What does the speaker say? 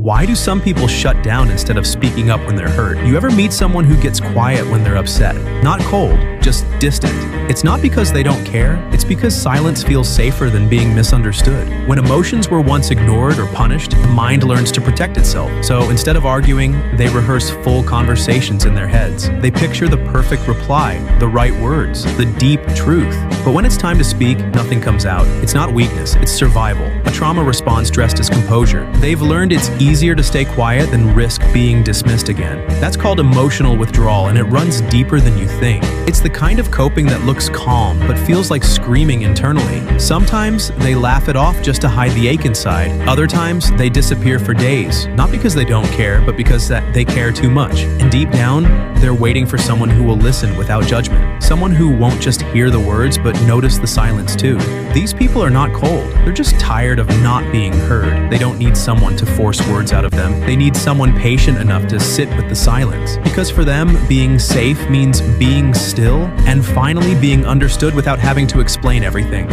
Why do some people shut down instead of speaking up when they're hurt? You ever meet someone who gets quiet when they're upset? Not cold, just distant. It's not because they don't care, it's because silence feels safer than being misunderstood. When emotions were once ignored or punished, the mind learns to protect itself. So instead of arguing, they rehearse full conversations in their heads. They picture the perfect reply, the right words, the deep truth. But when it's time to speak, nothing comes out. It's not weakness, it's survival. A trauma response dressed as composure. They've learned it's easier to stay quiet than risk being dismissed again. That's called emotional withdrawal, and it runs deeper than you think. It's the kind of coping that looks calm, but feels like screaming internally. Sometimes they laugh it off just to hide the ache inside. Other times, they disappear for days, not because they don't care, but because they care too much. And deep down, they're waiting for someone who will listen without judgment. Someone who won't just hear the words, but notice the silence too. These people are not cold. They're just tired of not being heard. They don't need someone to force words out of them. They need someone patient enough to sit with the silence. Because for them, being safe means being still and finally being understood without having to explain everything.